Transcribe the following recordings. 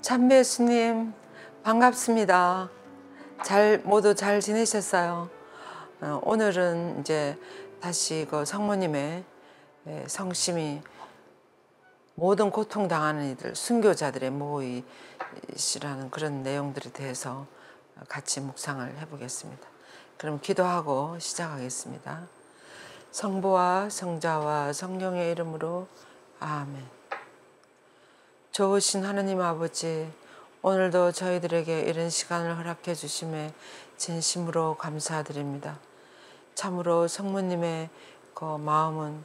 참배 예수님 반갑습니다. 모두 잘 지내셨어요? 오늘은 이제 다시 그 성모님의 성심이 모든 고통당하는 이들 순교자들의 모이시라는 그런 내용들에 대해서 같이 묵상을 해보겠습니다. 그럼 기도하고 시작하겠습니다. 성부와 성자와 성령의 이름으로 아멘. 좋으신 하느님 아버지, 오늘도 저희들에게 이런 시간을 허락해 주심에 진심으로 감사드립니다. 참으로 성모님의 그 마음은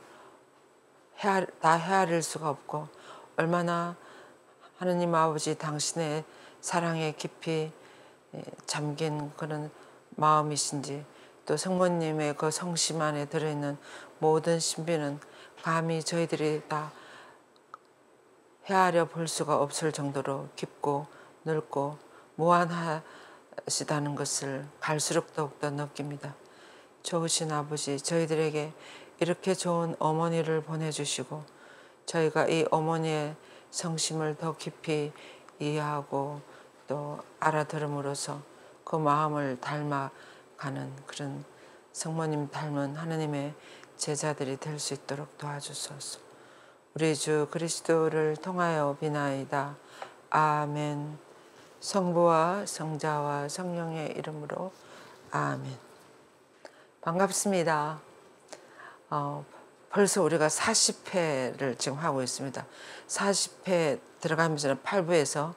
다 헤아릴 수가 없고, 얼마나 하느님 아버지 당신의 사랑에 깊이 잠긴 그런 마음이신지, 또 성모님의 그 성심 안에 들어있는 모든 신비는 감히 저희들이 다 헤아려 볼 수가 없을 정도로 깊고 넓고 무한하시다는 것을 갈수록 더욱더 느낍니다. 좋으신 아버지, 저희들에게 이렇게 좋은 어머니를 보내주시고 저희가 이 어머니의 성심을 더 깊이 이해하고 또 알아들음으로써 그 마음을 닮아가는 그런 성모님 닮은 하느님의 제자들이 될 수 있도록 도와주소서. 우리 주 그리스도를 통하여 비나이다. 아멘. 성부와 성자와 성령의 이름으로 아멘. 반갑습니다. 벌써 우리가 40회를 지금 하고 있습니다. 40회 들어가면서 8부에서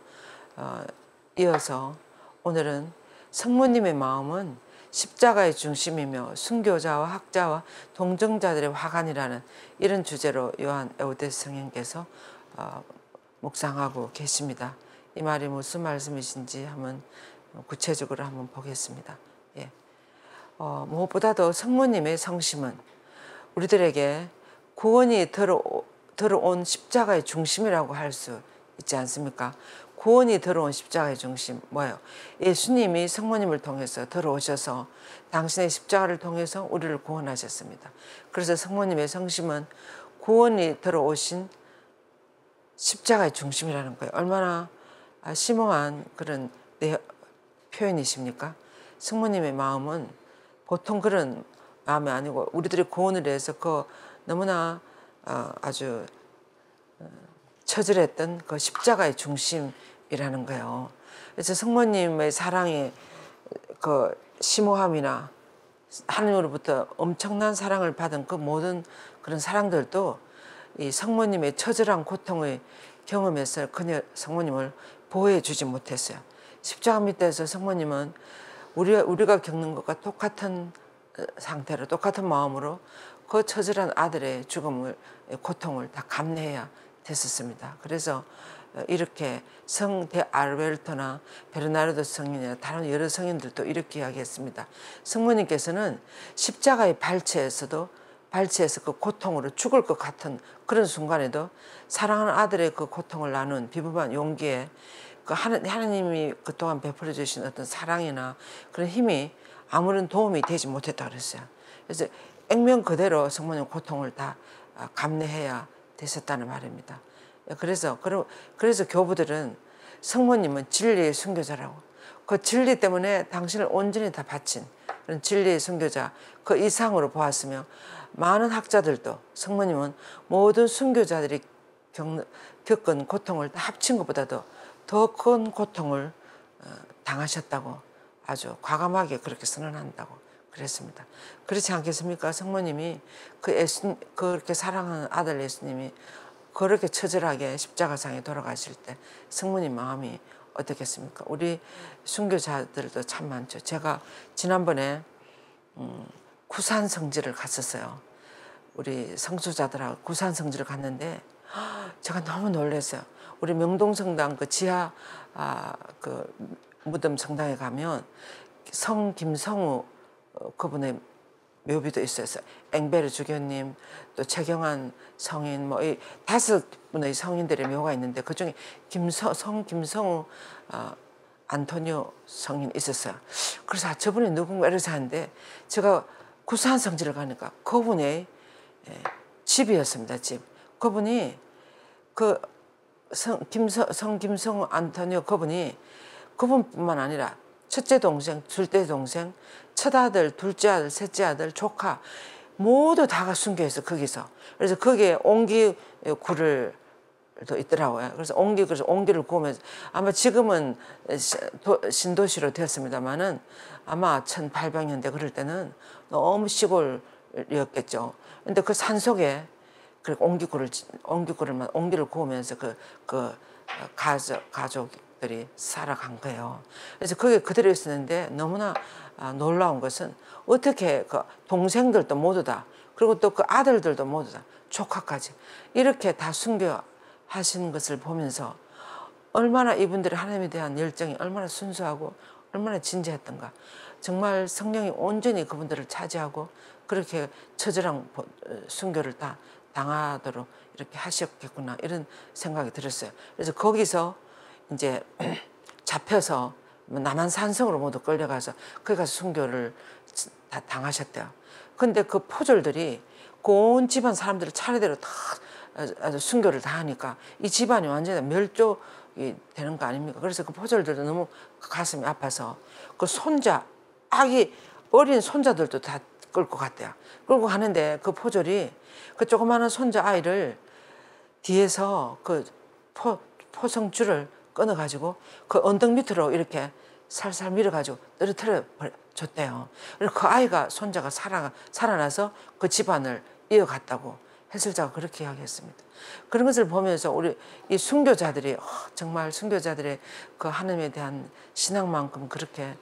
이어서 오늘은 성모님의 마음은 십자가의 중심이며 순교자와 학자와 동정자들의 화관이라는 이런 주제로 요한 에우데스 성령께서 묵상하고 계십니다. 이 말이 무슨 말씀이신지 한번 구체적으로 한번 보겠습니다. 예. 무엇보다도 성모님의 성심은 우리들에게 구원이 들어온 십자가의 중심이라고 할 수 있지 않습니까? 구원이 들어온 십자가의 중심 뭐예요? 예수님이 성모님을 통해서 들어오셔서 당신의 십자가를 통해서 우리를 구원하셨습니다. 그래서 성모님의 성심은 구원이 들어오신 십자가의 중심이라는 거예요. 얼마나 심오한 그런 표현이십니까? 성모님의 마음은 보통 그런 마음이 아니고 우리들이 구원을 위해서 그 너무나 아주 처절했던 그 십자가의 중심이라는 거예요. 그래서 성모님의 사랑의 그 심오함이나 하나님으로부터 엄청난 사랑을 받은 그 모든 그런 사랑들도 이 성모님의 처절한 고통의 경험에서 그녀 성모님을 보호해 주지 못했어요. 십자가 밑에서 성모님은 우리가 겪는 것과 똑같은 상태로 똑같은 마음으로 그 처절한 아들의 고통을 다 감내해야 됐었습니다. 그래서 이렇게 성대 알베르토나 베르나르도 성인이나 다른 여러 성인들도 이렇게 이야기했습니다. 성모님께서는 십자가의 발치에서 그 고통으로 죽을 것 같은 그런 순간에도 사랑하는 아들의 그 고통을 나눈 비범한 용기에 그 하나님이 그동안 베풀어 주신 어떤 사랑이나 그런 힘이 아무런 도움이 되지 못했다 그랬어요. 그래서 액면 그대로 성모님 고통을 다 감내해야 됐었다는 말입니다. 그래서 교부들은 성모님은 진리의 순교자라고, 그 진리 때문에 당신을 온전히 다 바친 그런 진리의 순교자 그 이상으로 보았으며, 많은 학자들도 성모님은 모든 순교자들이 겪은 고통을 다 합친 것보다도 더 큰 고통을 당하셨다고 아주 과감하게 그렇게 선언한다고 그랬습니다. 그렇지 않겠습니까? 성모님이 그렇게 사랑하는 아들 예수님이 그렇게 처절하게 십자가상에 돌아가실 때 성모님 마음이 어떻겠습니까? 우리 순교자들도 참 많죠. 제가 지난번에 구산 성지를 갔었어요. 우리 성수자들하고 구산 성지를 갔는데 제가 너무 놀랐어요. 우리 명동성당 그 지하 그 무덤 성당에 가면 성 김성우 그분의 묘비도 있었어요. 앵베르 주교님, 또 최경환 성인, 뭐 이 5분의 성인들의 묘가 있는데 그 중에 성 김성우 안토니오 성인 있었어요. 그래서 저분이 누군가 이러서 하는데 제가 구산 성지를 가니까 그분의 집이었습니다. 집. 그분이 그 성김성 안토니오 그분뿐만 아니라 첫째 동생, 둘째 동생, 첫 아들, 둘째 아들, 셋째 아들, 조카 모두 다가 순교했어 거기서. 그래서 거기에 옹기굴을 또 있더라고요. 그래서 옹기를 구우면서 아마 지금은 신도시로 되었습니다만은 아마 1800년대 그럴 때는 너무 시골이었겠죠. 근데 그 산속에 그 옹기를 구우면서 그 가족들이 살아간 거예요. 그래서 거기에 그대로 있었는데 너무나 놀라운 것은 어떻게 그 동생들도 모두 다 그리고 또 그 아들들도 모두 다 조카까지 이렇게 다 순교하신 것을 보면서 얼마나 이분들의 하나님에 대한 열정이 얼마나 순수하고 얼마나 진지했던가. 정말 성령이 온전히 그분들을 차지하고 그렇게 처절한 순교를 다 당하도록 이렇게 하셨겠구나 이런 생각이 들었어요. 그래서 거기서 이제 잡혀서 남한산성으로 모두 끌려가서 거기 가서 순교를 다 당하셨대요. 근데 그 포졸들이 그 온 집안 사람들을 차례대로 다 아주 순교를 다 하니까 이 집안이 완전히 멸족이 되는 거 아닙니까? 그래서 그 포졸들도 너무 가슴이 아파서 그 어린 손자들도 다 끌고 갔대요. 끌고 가는데 그 포졸이 그 조그마한 손자 아이를 뒤에서 그 포성줄을 끊어가지고 그 언덕 밑으로 이렇게 살살 밀어가지고 떨어뜨려 줬대요. 그리고 그 아이가 손자가 살아나서 그 집안을 이어갔다고 해설자가 그렇게 이야기했습니다. 그런 것을 보면서 우리 이 순교자들이 정말 순교자들의 그 하나님에 대한 신앙만큼 그렇게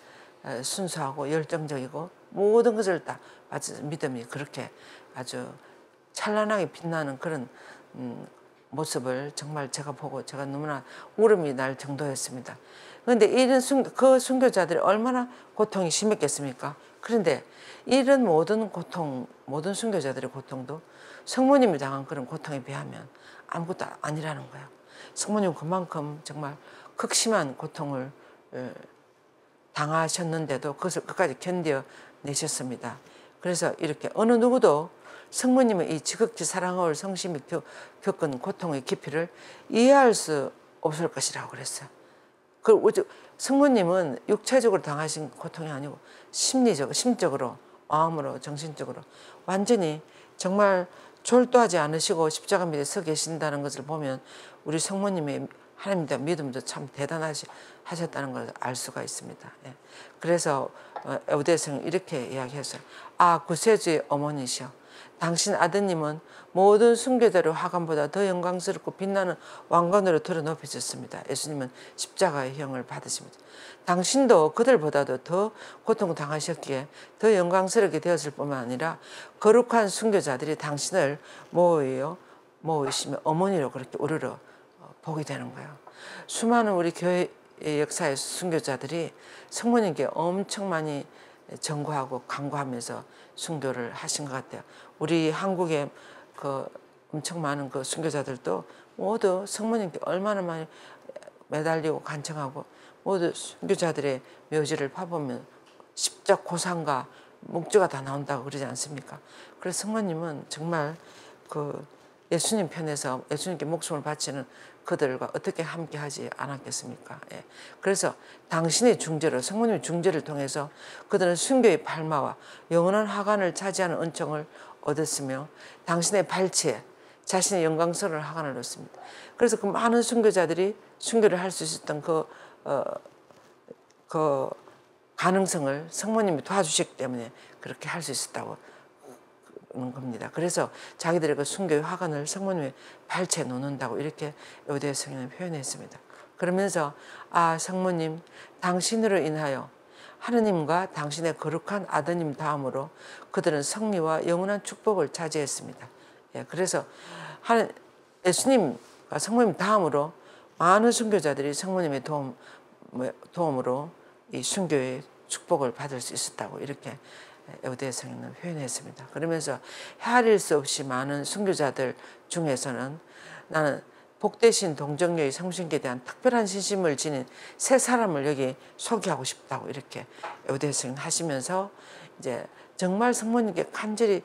순수하고 열정적이고 모든 것을 다 아주 믿음이 그렇게 아주 찬란하게 빛나는 그런 모습을 정말 제가 보고 제가 너무나 울음이 날 정도였습니다. 그런데 이런 그 순교자들이 얼마나 고통이 심했겠습니까? 그런데 이런 모든 고통, 모든 순교자들의 고통도 성모님이 당한 그런 고통에 비하면 아무것도 아니라는 거예요. 성모님은 그만큼 정말 극심한 고통을 당하셨는데도 그것을 끝까지 견뎌내셨습니다. 그래서 이렇게 어느 누구도 성모님의 이 지극히 사랑을 성심이 겪은 고통의 깊이를 이해할 수 없을 것이라고 그랬어요. 성모님은 육체적으로 당하신 고통이 아니고 심적으로, 마음으로, 정신적으로 완전히 정말 졸도하지 않으시고 십자가 밑에 서 계신다는 것을 보면 우리 성모님의 하나님에 대한 믿음도 참 대단하셨다는 걸 알 수가 있습니다. 예. 그래서 에우대서는 이렇게 이야기했어요. 구세주의 어머니시여, 당신 아드님은 모든 순교자의 화관보다 더 영광스럽고 빛나는 왕관으로 들어 높여졌습니다. 예수님은 십자가의 형을 받으십니다. 당신도 그들보다도 더 고통당하셨기에 더 영광스럽게 되었을 뿐만 아니라 거룩한 순교자들이 당신을 모이시며 어머니로 그렇게 우러러 보게 되는 거예요. 수많은 우리 교회 역사의 순교자들이 성모님께 엄청 많이 전구하고 간구하면서 순교를 하신 것 같아요. 우리 한국의 그 엄청 많은 그 순교자들도 모두 성모님께 얼마나 많이 매달리고 간청하고 모두 순교자들의 묘지를 파보면 십자 고상과 묵주가 다 나온다고 그러지 않습니까? 그래서 성모님은 정말 그 예수님 편에서 예수님께 목숨을 바치는 그들과 어떻게 함께 하지 않았겠습니까? 예. 그래서 당신의 중재로 성모님의 중재를 통해서 그들은 순교의 발마와 영원한 화관을 차지하는 은총을 얻었으며 당신의 발치에 자신의 영광스러운 화관을 얻습니다. 그래서 그 많은 순교자들이 순교를 할 수 있었던 그 가능성을 성모님이 도와주셨기 때문에 그렇게 할 수 있었다고 하는 겁니다. 그래서 자기들의 그 순교의 화관을 성모님의 발치에 놓는다고 이렇게 요대 성경은 표현했습니다. 그러면서 성모님, 당신으로 인하여 하느님과 당신의 거룩한 아드님 다음으로 그들은 승리와 영원한 축복을 차지했습니다. 예, 그래서 예수님과 성모님 다음으로 많은 순교자들이 성모님의 도움으로 이 순교의 축복을 받을 수 있었다고 이렇게 에우대 성경은 표현했습니다. 그러면서 헤아릴 수 없이 많은 순교자들 중에서는 나는 복되신 동정녀의 성신께 대한 특별한 신심을 지닌 세 사람을 여기 소개하고 싶다고 이렇게 에우대 성경 하시면서 이제 정말 성모님께 간절히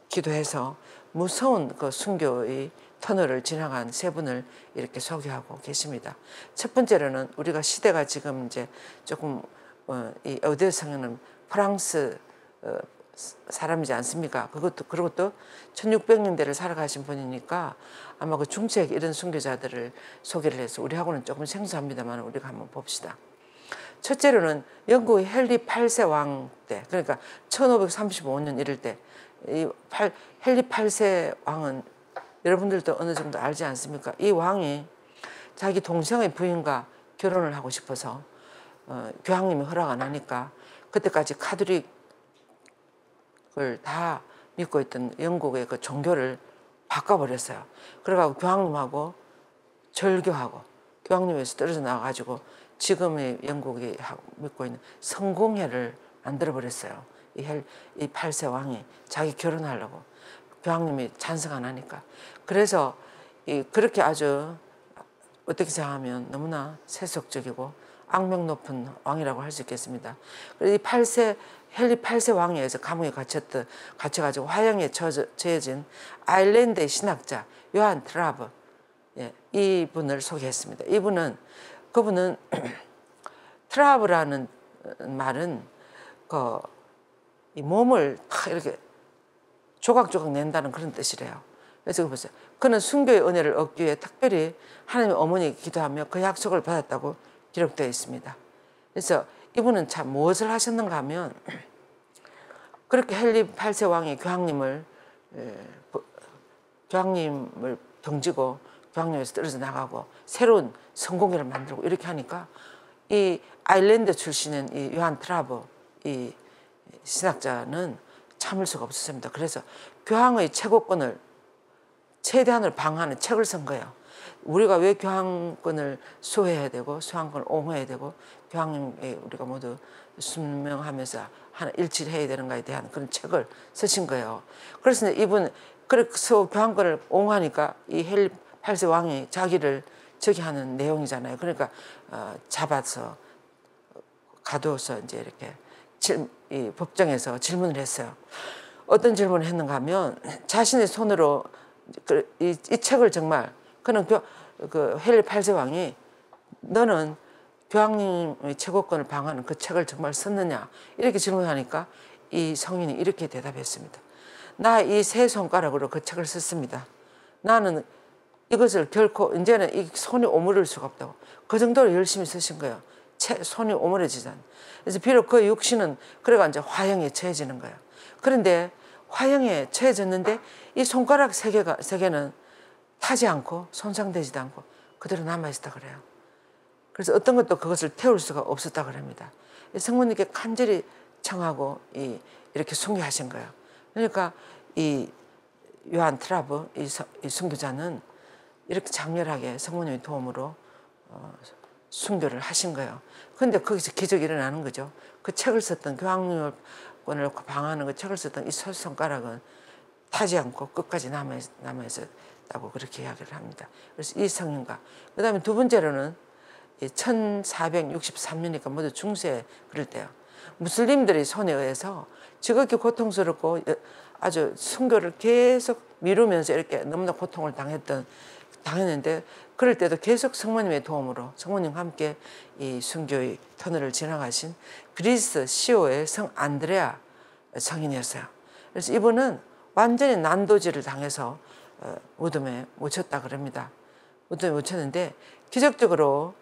기도해서 무서운 그 순교의 터널을 지나간 세 분을 이렇게 소개하고 계십니다. 첫 번째로는 우리가 시대가 지금 이제 조금 이 에우대 성인은 프랑스 사람이지 않습니까? 그리고 또 1600년대를 살아가신 분이니까 아마 그 중세 이런 순교자들을 소개를 해서 우리하고는 조금 생소합니다만 우리가 한번 봅시다. 첫째로는 영국의 헨리 8세 왕 때, 그러니까 1535년 이럴 때, 헨리 8세 왕은 여러분들도 어느 정도 알지 않습니까? 이 왕이 자기 동생의 부인과 결혼을 하고 싶어서 교황님이 허락 안 하니까 그때까지 카톨릭을 다 믿고 있던 영국의 그 종교를 바꿔버렸어요. 그래가지고 교황님하고 절교하고 교황님에서 떨어져 나와가지고 지금의 영국이 믿고 있는 성공회를 만들어버렸어요. 이 8세 왕이 자기 결혼하려고 교황님이 찬성 안 하니까. 그래서 그렇게 아주 어떻게 생각하면 너무나 세속적이고 악명 높은 왕이라고 할 수 있겠습니다. 그래서 이 헨리 8세 왕에 의해서 감옥에 갇혀가지고 화형에 처해진 아일랜드의 신학자 요한 트라브, 이분을 소개했습니다. 그분은 트라브라는 말은 이 몸을 탁 이렇게 조각조각 낸다는 그런 뜻이래요. 그래서 보세요. 그는 순교의 은혜를 얻기 위해 특별히 하나님의 어머니에게 기도하며 그 약속을 받았다고 기록되어 있습니다. 그래서 이분은 참 무엇을 하셨는가 하면 그렇게 헨리 8세 왕이 교황님을 등지고 교황님에서 떨어져 나가고 새로운 성공회를 만들고 이렇게 하니까 이 아일랜드 출신인 이 요한 트라브 이 신학자는 참을 수가 없었습니다. 그래서 교황의 최고권을 최대한으로 방어하는 책을 쓴 거예요. 우리가 왜 교황권을 수호해야 되고 교황권을 옹호해야 되고 교황님에 우리가 모두 순명하면서 하나 일치를 해야 되는가에 대한 그런 책을 쓰신 거예요. 그래서 그래서 교황권을 옹호하니까 이 헨리 8세 왕이 자기를 저기 하는 내용이잖아요. 그러니까 잡아서 가두어서 이제 이렇게 이 법정에서 질문을 했어요. 어떤 질문을 했는가 하면 자신의 손으로 이 책을 정말 그는 그 헨리 8세 왕이 너는 교황님의 최고권을 방어하는 그 책을 정말 썼느냐 이렇게 질문하니까 이 성인이 이렇게 대답했습니다. 나 이 세 손가락으로 그 책을 썼습니다. 나는 이것을 결코 이제는 이 손이 오므릴 수가 없다고 그 정도로 열심히 쓰신 거예요. 손이 오므려지잖아요. 그래서 비록 그 육신은 그래가 이제 화형에 처해지는 거예요. 그런데 화형에 처해졌는데 이 손가락 세 개는 타지 않고 손상되지도 않고 그대로 남아있었다 그래요. 그래서 어떤 것도 그것을 태울 수가 없었다 그럽니다. 성모님께 간절히 청하고 이렇게 순교하신 거예요. 그러니까 이 요한 트라브 이 순교자는 이렇게 장렬하게 성모님의 도움으로 순교를 하신 거예요. 그런데 거기서 기적이 일어나는 거죠. 그 책을 썼던 교황님을 방어하는 그 책을 썼던 이 손가락은 타지 않고 끝까지 남아있었다고 그렇게 이야기를 합니다. 그래서 이 성인과 그 다음에 두 번째로는 1463년이니까 모두 중세 그럴 때요. 무슬림들의 손에 의해서 지극히 고통스럽고 아주 순교를 계속 미루면서 이렇게 너무나 고통을 당했는데 그럴 때도 계속 성모님의 도움으로 성모님과 함께 이 순교의 터널을 지나가신 그리스 시오의 성 안드레아 성인이었어요. 그래서 이분은 완전히 난도질을 당해서 무덤에 묻혔다 그럽니다. 무덤에 묻혔는데 기적적으로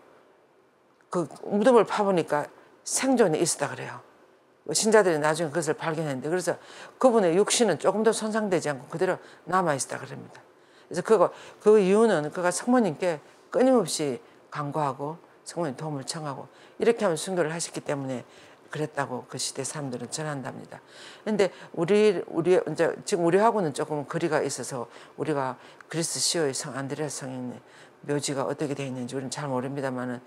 그 무덤을 파보니까 생존이 있었다 그래요. 신자들이 나중에 그것을 발견했는데 그래서 그분의 육신은 조금 더 손상되지 않고 그대로 남아있었다 그럽니다. 그래서 그 이유는 그가 성모님께 끊임없이 간구하고 성모님 도움을 청하고 이렇게 하면 순교를 하셨기 때문에 그랬다고 그 시대 사람들은 전한답니다. 그런데 이제 지금 우리하고는 조금 거리가 있어서 우리가 그리스 시오의 성 안드레아 성인의 묘지가 어떻게 되어 있는지 우리는 잘 모릅니다만은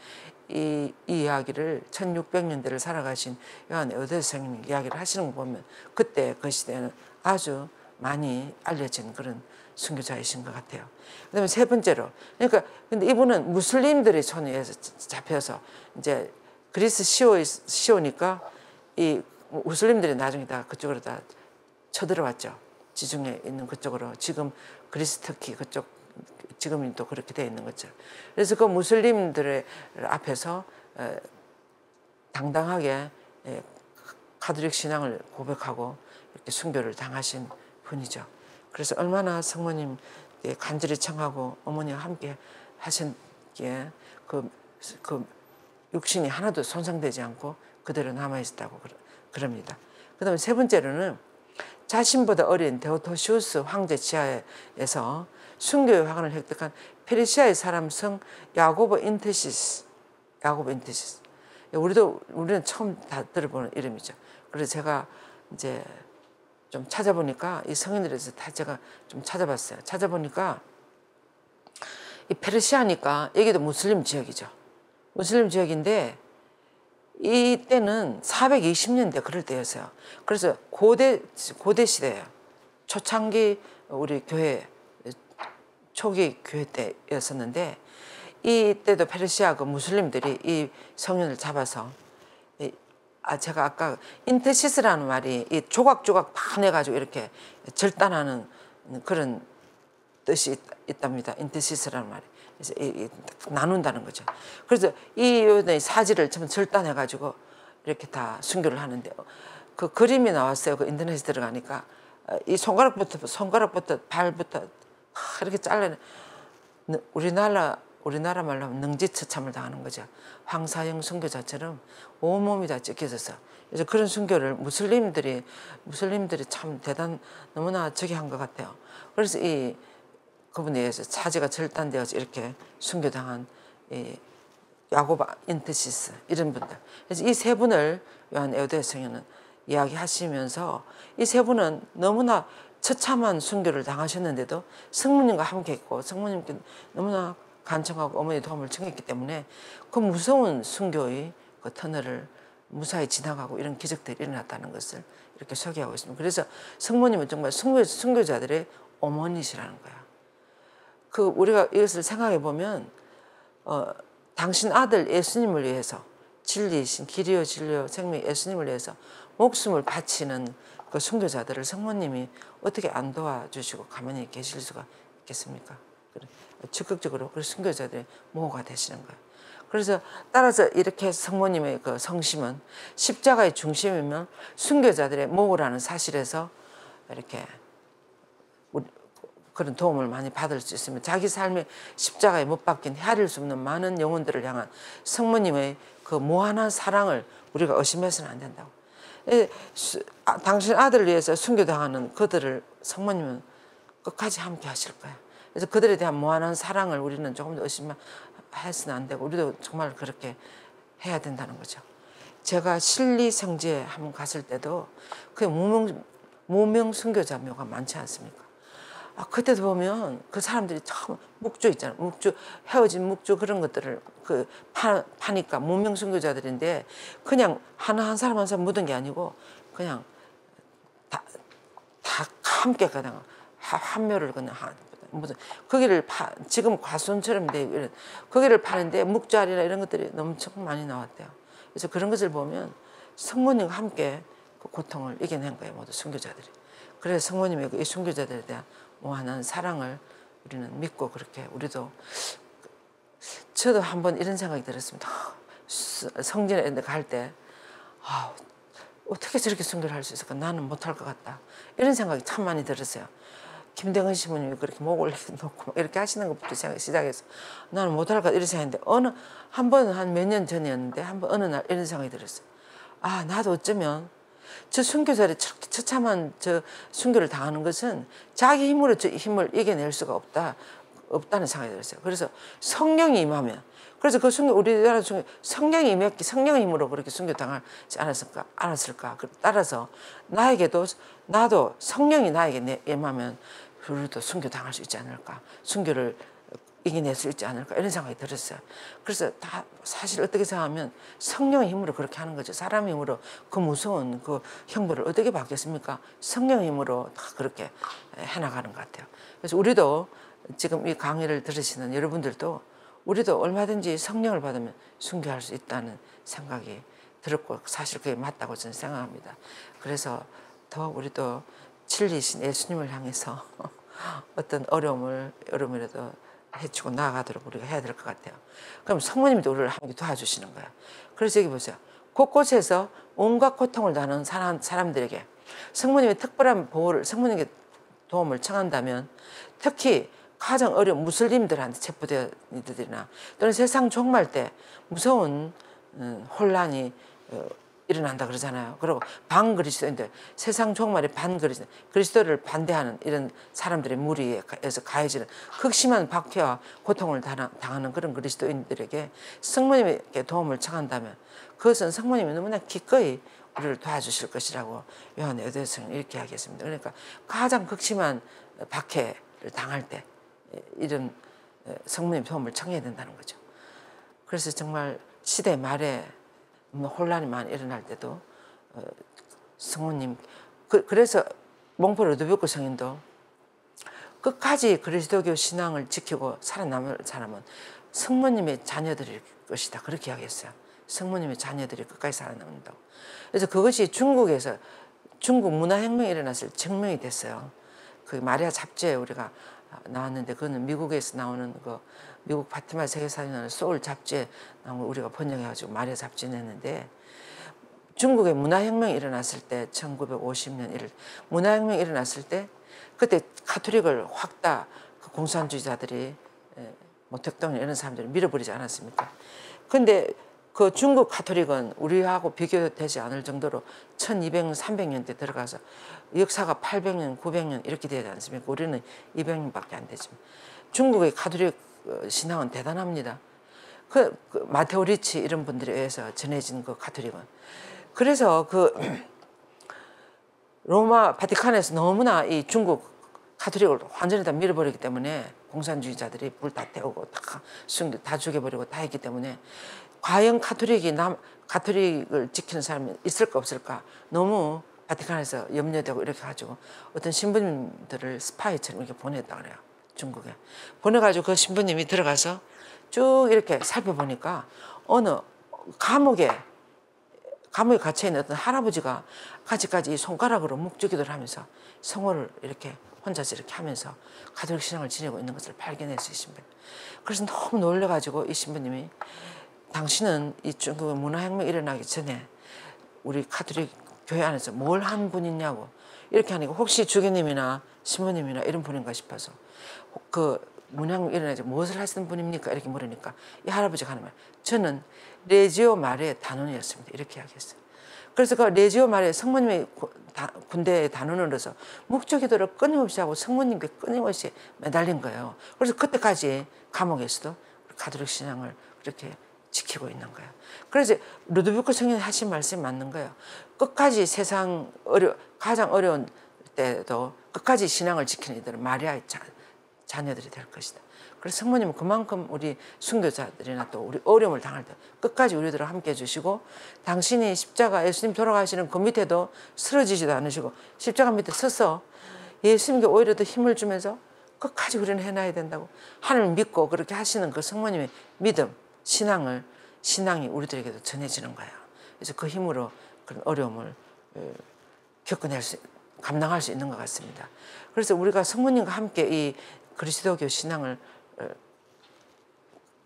이 이야기를 1600년대를 살아가신 요한 에우대 성인 이야기를 하시는 거 보면 그때 그 시대는 아주 많이 알려진 그런 순교자이신 것 같아요. 그다음에 세 번째로 그러니까 근데 이분은 무슬림들의 손에 의해서 잡혀서 이제 그리스 시오니까 이 무슬림들이 나중에 다 그쪽으로 다 쳐들어왔죠. 지중해 있는 그쪽으로 지금 그리스 터키 그쪽 지금은 또 그렇게 되어 있는 거죠. 그래서 그 무슬림들의 앞에서 당당하게 가톨릭 신앙을 고백하고 이렇게 순교를 당하신 분이죠. 그래서 얼마나 성모님 간절히 청하고 어머니와 함께 하셨기에 그 육신이 하나도 손상되지 않고 그대로 남아있었다고 그럽니다. 그 다음에 세 번째로는 자신보다 어린 데오도시우스 황제 지하에서 순교의 화관을 획득한 페르시아의 사람 성 야고보 인테시스. 우리는 처음 다 들어보는 이름이죠. 그래서 제가 이제 좀 찾아보니까 이 성인들에서 다 제가 좀 찾아봤어요. 찾아보니까 이 페르시아니까 여기도 무슬림 지역이죠. 무슬림 지역인데 이때는 420년대 그럴 때였어요. 그래서 고대 시대예요. 초창기 우리 교회 초기 교회 때였었는데 이때도 페르시아 그 무슬림들이 이 성년을 잡아서 제가 아까 인테시스라는 말이 이 조각조각 파내가지고 이렇게 절단하는 그런 뜻이 있답니다. 인테시스라는 말이. 그래서 나눈다는 거죠. 그래서 이 사지를 좀 절단해가지고 이렇게 다 순교를 하는데 그 그림이 나왔어요. 그 인터넷에 들어가니까 이 손가락부터 발부터 이렇게 잘라내 우리나라 말로 하면 능지처참을 당하는 거죠. 황사영 순교자처럼 온몸이 다 찢겨져서 그래서 그런 순교를 무슬림들이 참 너무나 저기 한 것 같아요. 그래서 이 그분에 의해서 사지가 절단되어서 이렇게 순교당한 이 야고보 인테시스 이런 분들. 그래서 이 세 분을 요한 에우대 성인은 이야기하시면서 이 세 분은 너무나 처참한 순교를 당하셨는데도 성모님과 함께 했고 성모님께 너무나 간청하고 어머니 도움을 청했기 때문에 그 무서운 순교의 그 터널을 무사히 지나가고 이런 기적들이 일어났다는 것을 이렇게 소개하고 있습니다. 그래서 성모님은 정말 순교자들의 어머니시라는 거야. 우리가 이것을 생각해 보면 당신 아들 예수님을 위해서 진리이신 길이요 진리요 생명 예수님을 위해서 목숨을 바치는 그 순교자들을 성모님이 어떻게 안 도와주시고 가만히 계실 수가 있겠습니까? 적극적으로 그 순교자들의 모호가 되시는 거예요. 그래서 따라서 이렇게 성모님의 그 성심은 십자가의 중심이면 순교자들의 모호라는 사실에서 이렇게 그런 도움을 많이 받을 수 있으면 자기 삶의 십자가에 못 박힌 헤아릴 수 없는 많은 영혼들을 향한 성모님의 그 무한한 사랑을 우리가 의심해서는 안 된다고. 당신 아들을 위해서 순교당하는 그들을 성모님은 끝까지 함께 하실 거예요. 그래서 그들에 대한 무한한 사랑을 우리는 조금 더 의심해서는 안 되고 우리도 정말 그렇게 해야 된다는 거죠. 제가 신리성지에 한번 갔을 때도 그 무명 순교자 묘가 많지 않습니까? 그때도 보면 그 사람들이 처음 묵주 있잖아요. 헤어진 묵주 그런 것들을 파니까 무명 순교자들인데 그냥 한 사람 한 사람 묻은 게 아니고 그냥 다 함께 그냥 한 묘를 그냥 거기를 지금 과수원처럼 돼 거기를 파는데 묵자리나 이런 것들이 엄청 많이 나왔대요. 그래서 그런 것을 보면 성모님과 함께 그 고통을 이겨낸 거예요. 모두 순교자들이. 그래서 성모님의 이 순교자들에 대한 무한한 사랑을 우리는 믿고 그렇게 우리도 저도 한번 이런 생각이 들었습니다. 성전에 갈 때 어떻게 저렇게 순교를 할 수 있을까? 나는 못할 것 같다. 이런 생각이 참 많이 들었어요. 김대건 신부님이 그렇게 목을 놓고 이렇게 하시는 것부터 시작해서 나는 못할 것 같다 이런 생각인데 한 번 한 몇 년 전이었는데 한 번 어느 날 이런 생각이 들었어요. 나도 어쩌면 저 순교자들이 처참한 저 순교를 당하는 것은 자기 힘으로 저 힘을 이겨낼 수가 없다는 생각이 들었어요. 그래서 성령이 임하면 그래서 그 순교 우리나라 순교 성령이 임했기 성령의 힘으로 그렇게 순교 당하지 않았을까? 따라서 나도 성령이 나에게 임하면 우리도 순교 당할 수 있지 않을까? 순교를 이겨낼 수 있지 않을까 이런 생각이 들었어요. 그래서 다 사실 어떻게 생각하면 성령의 힘으로 그렇게 하는 거죠. 사람의 힘으로 그 무서운 그 형벌을 어떻게 받겠습니까? 성령의 힘으로 다 그렇게 해나가는 것 같아요. 그래서 우리도 지금 이 강의를 들으시는 여러분들도 우리도 얼마든지 성령을 받으면 순교할 수 있다는 생각이 들었고 사실 그게 맞다고 저는 생각합니다. 그래서 더 우리도 진리이신 예수님을 향해서 어떤 어려움이라도 해치고 나아가도록 우리가 해야 될 것 같아요. 그럼 성모님도 우리를 함께 도와주시는 거예요. 그래서 여기 보세요. 곳곳에서 온갖 고통을 당하는 사람들에게 성모님의 특별한 보호를, 성모님께 도움을 청한다면 특히 가장 어려운 무슬림들한테 체포되어들이나 또는 세상 종말 때 무서운 혼란이 일어난다 그러잖아요. 그리고 반그리스도인들, 세상 종말의 반그리스도, 그리스도를 반대하는 이런 사람들의 무리에서 가해지는 극심한 박해와 고통을 당하는 그런 그리스도인들에게 성모님께 도움을 청한다면 그것은 성모님이 너무나 기꺼이 우리를 도와주실 것이라고 요한 여대서는 이렇게 하겠습니다. 그러니까 가장 극심한 박해를 당할 때 이런 성모님 도움을 청해야 된다는 거죠. 그래서 정말 시대 말에 혼란이 많이 일어날 때도 성모님, 그래서 몽포 루드비코 성인도 끝까지 그리스도교 신앙을 지키고 살아남을 사람은 성모님의 자녀들일 것이다, 그렇게 이야기했어요. 성모님의 자녀들이 끝까지 살아남는다고. 그래서 그것이 중국에서 중국 문화혁명이 일어났을 때 증명이 됐어요. 그 마리아 잡지에 우리가 나왔는데 그거는 미국에서 나오는 그 미국 파티마 세계사전을 소울 잡지에 나온 걸 우리가 번역해가지고 마리아 잡지 냈는데, 중국의 문화혁명이 일어났을 때 1950년 문화혁명이 일어났을 때 그때 가톨릭을 확 다 그 공산주의자들이 뭐 대통령 이런 사람들이 밀어버리지 않았습니까? 근데 그 중국 가톨릭은 우리하고 비교되지 않을 정도로 1200년, 300년대 들어가서 역사가 800년, 900년 이렇게 되지 않습니까? 우리는 200년밖에 안 되지만 중국의 가톨릭 신앙은 대단합니다. 그 마테오 리치 이런 분들에 의해서 전해진 그 가톨릭은. 그래서 그 로마 바티칸에서 너무나 이 중국 가톨릭을 완전히 다 밀어버리기 때문에 공산주의자들이 불 다 태우고 다 죽여버리고 다 했기 때문에 과연 가톨릭을 지키는 사람이 있을까 없을까 너무 바티칸에서 염려되고 이렇게 가지고 어떤 신부님들을 스파이처럼 이렇게 보냈다 그래요. 중국에 보내가지고 그 신부님이 들어가서 쭉 이렇게 살펴보니까 어느 감옥에 갇혀있는 어떤 할아버지가 아직까지 손가락으로 묵주기도를 하면서 성호를 이렇게 혼자서 이렇게 하면서 가톨릭 신앙을 지내고 있는 것을 발견했어요, 신부님. 그래서 너무 놀라가지고 이 신부님이 당신은 이 중국의 문화혁명이 일어나기 전에 우리 가톨릭 교회 안에서 뭘 한 분이냐고 이렇게 하니까 혹시 주교님이나 신부님이나 이런 분인가 싶어서 그 문화혁명이 일어나지 무엇을 하시는 분입니까? 이렇게 물으니까 이 할아버지가 하는 말, 저는 레지오 마리의 단원이었습니다, 이렇게 이야기했어요. 그래서 그 레지오 마리의 성모님의 군대의 단원으로서 묵주기도를 끊임없이 하고 성모님께 끊임없이 매달린 거예요. 그래서 그때까지 감옥에서도 가톨릭 신앙을 그렇게 지키고 있는 거예요. 그래서 루드비코 성인이 하신 말씀이 맞는 거예요. 끝까지 세상 가장 어려운 때도 끝까지 신앙을 지키는 이들은 마리아의 자녀들이 될 것이다. 그래서 성모님은 그만큼 우리 순교자들이나 또 우리 어려움을 당할 때 끝까지 우리들을 함께 해주시고, 당신이 십자가 예수님 돌아가시는 그 밑에도 쓰러지지도 않으시고 십자가 밑에 서서 예수님께 오히려 더 힘을 주면서 끝까지 우리는 해놔야 된다고 하나님을 믿고 그렇게 하시는 그 성모님의 믿음, 신앙이 우리들에게도 전해지는 거예요. 그래서 그 힘으로 그런 어려움을 감당할 수 있는 것 같습니다. 그래서 우리가 성모님과 함께 이 그리스도교 신앙을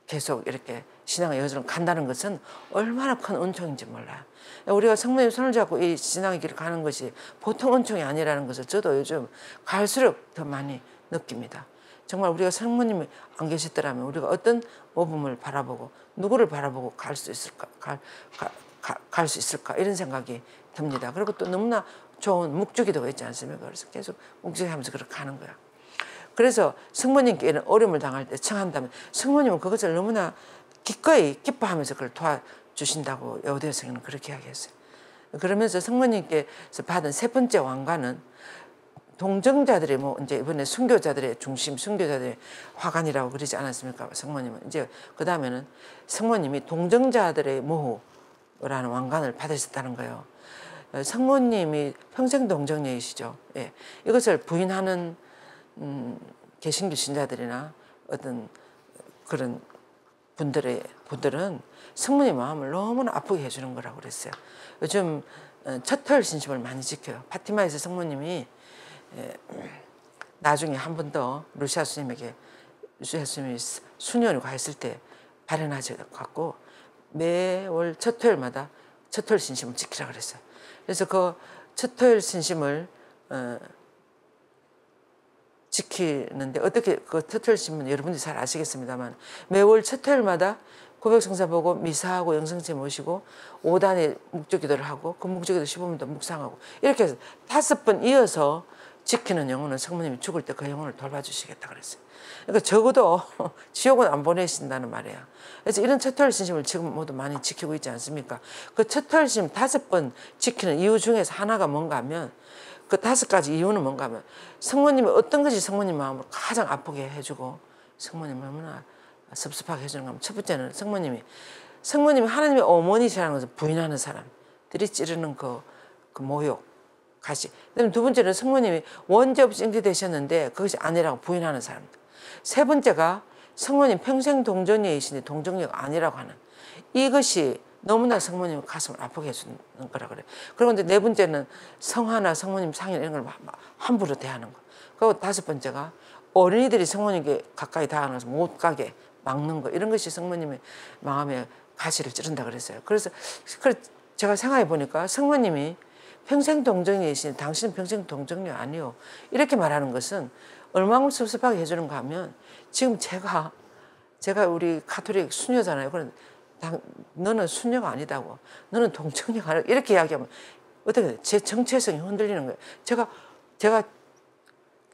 계속 이렇게 신앙의 여정을 간다는 것은 얼마나 큰 은총인지 몰라요. 우리가 성모님 손을 잡고 이 신앙의 길을 가는 것이 보통 은총이 아니라는 것을 저도 요즘 갈수록 더 많이 느낍니다. 정말 우리가 성모님이 안 계셨더라면 우리가 어떤 모범을 바라보고 누구를 바라보고 갈 수 있을까 이런 생각이 듭니다. 그리고 또 너무나 좋은 묵주기도가 있지 않습니까? 그래서 계속 묵주기하면서 그렇게 가는 거야. 그래서 성모님께 이런 어려움을 당할 때 청한다면 성모님은 그것을 너무나 기꺼이 기뻐하면서 그걸 도와주신다고 여호대서는 그렇게 이야기했어요. 그러면서 성모님께서 받은 세 번째 왕관은 동정자들의 뭐 이제 이번에 순교자들의 중심, 순교자들의 화관이라고 그러지 않았습니까? 성모님은 이제 그 다음에는 성모님이 동정자들의 모후라는 왕관을 받으셨다는 거예요. 성모님이 평생 동정녀이시죠. 예. 이것을 부인하는 개신교 신자들이나 어떤 그런 분들은 성모님 마음을 너무나 아프게 해주는 거라고 그랬어요. 요즘 첫 터일 신심을 많이 지켜요. 파티마에서 성모님이 나중에 한 번 더 루시아 스님에게 루시아 스님이 수녀를 가했을 때 발현하지 갖고 매월 첫 토요일마다 첫 토요일 신심을 지키라 그랬어요. 그래서 그 첫 토요일 신심을 지키는데 어떻게 그 첫 토요일 신심은 여러분들이 잘 아시겠습니다만 매월 첫 토요일마다 고백성사 보고 미사하고 영성제 모시고 5단의 묵주기도를 하고 그 묵주기도 15분도 묵상하고 이렇게 해서 5번 이어서 지키는 영혼은 성모님이 죽을 때 그 영혼을 돌봐주시겠다 그랬어요. 그러니까 적어도 지옥은 안 보내신다는 말이에요. 그래서 이런 첫 토요일 신심을 지금 모두 많이 지키고 있지 않습니까? 그 첫 토요일 신심 5번 지키는 이유 중에서 하나가 뭔가 하면 그 5가지 이유는 뭔가 하면 성모님이 어떤 것이 성모님 마음을 가장 아프게 해주고 성모님 얼마나 섭섭하게 해주는 가 하면 첫 번째는 성모님이 하나님의 어머니시라는 것을 부인하는 사람들이 찌르는 그 모욕 가시. 그다음에 두 번째는 성모님이 원죄 없이 잉태되셨는데 그것이 아니라고 부인하는 사람들. 세 번째가 성모님 평생 동정녀이신데 동정녀가 아니라고 하는 이것이 너무나 성모님 가슴을 아프게 해주는 거라 그래요. 그리고 이제 네 번째는 성화나 성모님 상이나 이런 걸 함부로 대하는 거. 그리고 5번째가 어린이들이 성모님께 가까이 다가가는 것을 못 가게 막는 거. 이런 것이 성모님의 마음에 가시를 찌른다 그랬어요. 그래서 제가 생각해 보니까 성모님이 평생 동정녀이신 당신은 평생 동정녀 아니요. 이렇게 말하는 것은 얼마나 섭섭하게 해주는가 하면 지금 제가 우리 가톨릭 수녀잖아요. 그런데 너는 수녀가 아니다고. 너는 동정녀가 아니고 이렇게 이야기하면 어떻게 제 정체성이 흔들리는 거예요. 제가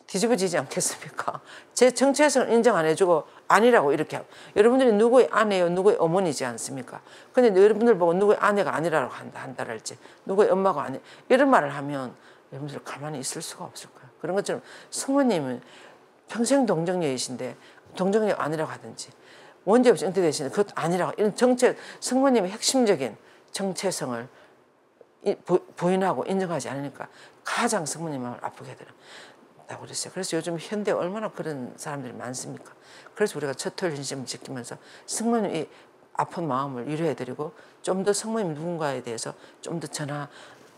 뒤집어지지 않겠습니까? 제 정체성을 인정 안 해주고 아니라고 이렇게 하고 여러분들이 누구의 아내요 누구의 어머니지 않습니까? 근데 여러분들 보고 누구의 아내가 아니라고 한다랄지 누구의 엄마가 아니 이런 말을 하면 여러분들 가만히 있을 수가 없을 거예요. 그런 것처럼 성모님은 평생 동정녀이신데 동정녀가 아니라고 하든지 원죄 없이 잉태되시는데 그것도 아니라고 이런 성모님의 핵심적인 정체성을 부인하고 인정하지 않으니까 가장 성모님 마음을 아프게 되다고 그랬어요. 그래서 요즘 현대에 얼마나 그런 사람들이 많습니까? 그래서 우리가 첫 토요일 신심을 지키면서 성모님이 아픈 마음을 위로해드리고 좀 더 성모님 누군가에 대해서 좀 더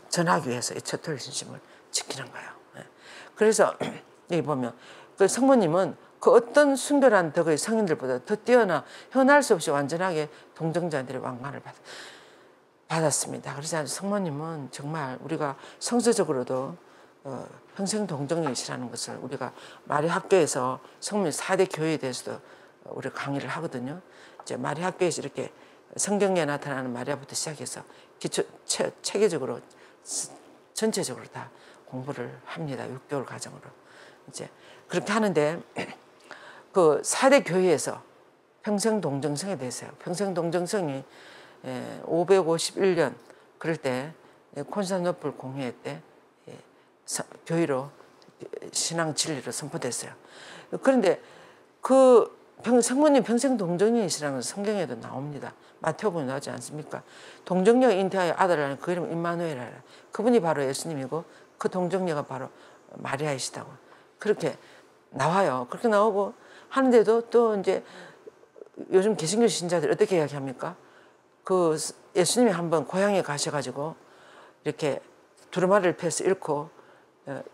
전하기 위해서 이 첫 토요일 신심을 지키는 거예요. 그래서 여기 보면 그 성모님은 그 어떤 순결한 덕의 성인들보다 더 뛰어나 현할 수 없이 완전하게 동정자들의 왕관을 받았습니다. 그래서 성모님은 정말 우리가 성서적으로도 평생 동정녀이시라는 것을 우리가 마리 학교에서 성모님 4대 교회에 대해서도 우리가 강의를 하거든요. 이제 마리 학교에서 이렇게 성경에 나타나는 마리아부터 시작해서 기초 체계적으로 전체적으로 다 공부를 합니다. 6개월 과정으로. 이제 그렇게 하는데 그 4대 교회에서 평생 동정성에 대해서요. 평생 동정성이 551년 그럴 때 콘스탄티노플 공회 때 교회로 신앙 진리로 선포됐어요. 그런데 그 성모님 평생 동정녀이시라는 성경에도 나옵니다. 마태복음에 나오지 않습니까? 동정녀가 잉태하여 아들을 낳은 그 이름 임마누엘이라. 그분이 바로 예수님이고 그 동정녀가 바로 마리아이시다고 그렇게 나와요. 그렇게 나오고 하는데도 또 이제 요즘 개신교 신자들이 어떻게 이야기합니까? 그 예수님이 한번 고향에 가셔가지고 이렇게 두루마리를 펴서 읽고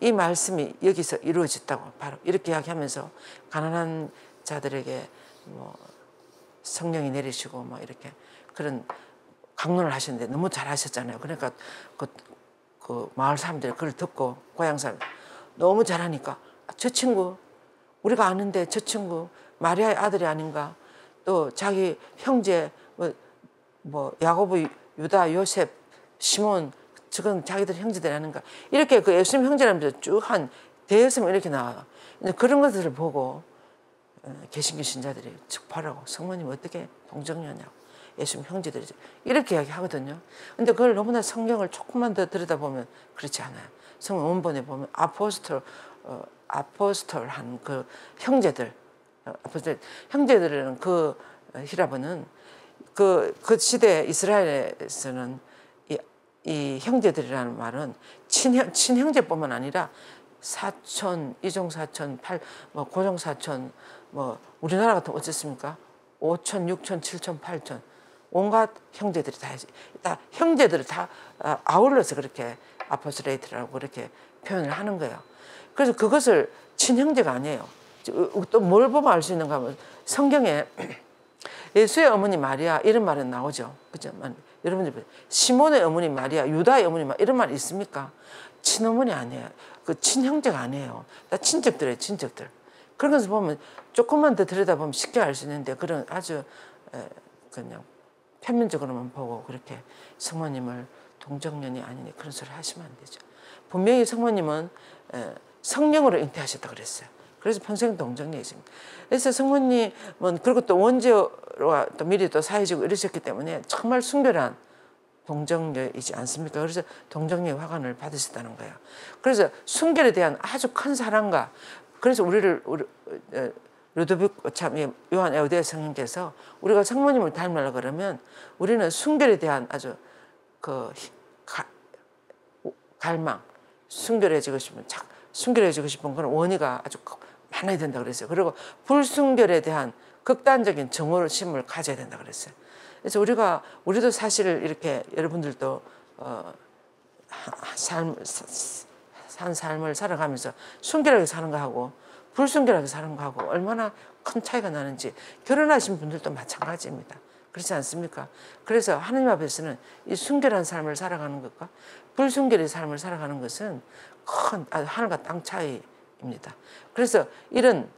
이 말씀이 여기서 이루어졌다고 바로 이렇게 이야기하면서 가난한 자들에게 뭐 성령이 내리시고 뭐 이렇게 그런 강론을 하셨는데 너무 잘하셨잖아요. 그러니까 그 마을 사람들이 그걸 듣고 고향 사람 너무 잘하니까 저 친구 우리가 아는데 저 친구 마리아의 아들이 아닌가 또 자기 형제 뭐 야고보 유다 요셉 시몬 저건 자기들 형제들이 아닌가 이렇게 그 예수님 형제라면서 쭉 한 대여섯 이렇게 나와요. 그런 것들을 보고 개신교 신자들이 즉파라고 성모님 어떻게 동정녀냐고 예수님 형제들이 이렇게 이야기하거든요. 근데 그걸 너무나 성경을 조금만 더 들여다보면 그렇지 않아요. 성경 원본에 보면 아포스톨한 그 형제들 형제들은 그 히라보는 그 시대 이스라엘에서는 이 형제들이라는 말은 친형제뿐만 아니라 사촌, 이종사촌, 뭐 고종사촌, 뭐 우리나라 같으면 어쨌습니까? 5촌, 6촌, 7촌, 8촌 온갖 형제들이 다 형제들을 다 아울러서 그렇게 아포스레이트라고 그렇게 표현을 하는 거예요. 그래서 그것을 친형제가 아니에요. 또 뭘 보면 알 수 있는가 하면 성경에 예수의 어머니 마리아 이런 말은 나오죠. 그죠? 여러분들 시몬의 어머니 마리아, 유다의 어머니 마리아 이런 말 있습니까? 친어머니 아니에요. 그 친형제가 아니에요. 다 친척들이에요. 친척들. 그런 것을 보면 조금만 더 들여다보면 쉽게 알 수 있는데 그런 아주 그냥 표면적으로만 보고 그렇게 성모님을 동정년이 아니니 그런 소리 하시면 안 되죠. 분명히 성모님은 성령으로 잉태하셨다 그랬어요. 그래서 평생 동정녀이십니다. 그래서 성모님은 그리고 또 원죄와 또 미리 또 사회지고 이러셨기 때문에 정말 순결한 동정녀이지 않습니까? 그래서 동정녀의 화관을 받으셨다는 거예요. 그래서 순결에 대한 아주 큰 사랑과 그래서 우리 루도빅 참 요한 에우대 성령께서 우리가 성모님을 닮으려 그러면 우리는 순결에 대한 아주 그 갈망, 순결해지고 싶은 그런 원의가 아주 많아야 된다 그랬어요. 그리고 불순결에 대한 극단적인 정오심을 가져야 된다 그랬어요. 그래서 우리도 사실 이렇게 여러분들도 산 삶을 살아가면서 순결하게 사는 거하고 불순결하게 사는 거하고 얼마나 큰 차이가 나는지 결혼하신 분들도 마찬가지입니다. 그렇지 않습니까? 그래서 하나님 앞에서는 이 순결한 삶을 살아가는 것과 불순결의 삶을 살아가는 것은 큰 하늘과 땅 차이입니다. 그래서 이런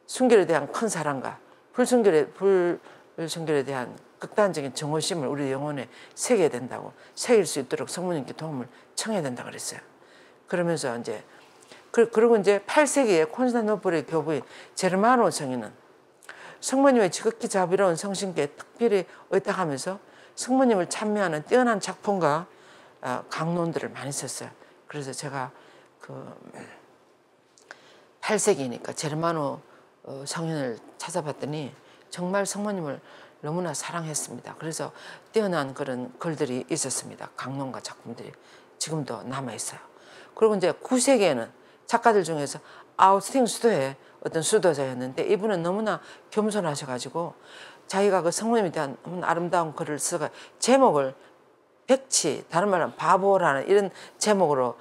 순결에 대한 큰 사랑과 불순결에 대한 극단적인 정오심을 우리 영혼에 새겨야 된다고 새길 수 있도록 성모님께 도움을 청해야 된다 그랬어요. 그러면서 이제 그리고 이제 8세기에 콘스탄티노플의 교부인 제르마노 성인은 성모님의 지극히 자비로운 성신께 특별히 의탁하면서 성모님을 찬미하는 뛰어난 작품과 강론들을 많이 썼어요. 그래서 제가 그 8세기니까 제르마노 성인을 찾아봤더니 정말 성모님을 너무나 사랑했습니다. 그래서 뛰어난 그런 글들이 있었습니다. 강론과 작품들이 지금도 남아있어요. 그리고 이제 9세기에는 작가들 중에서 아우스틴 수도의 어떤 수도자였는데 이분은 너무나 겸손하셔가지고 자기가 그 성모님에 대한 아름다운 글을 쓰가 제목을 백치, 다른 말로 바보라는 이런 제목으로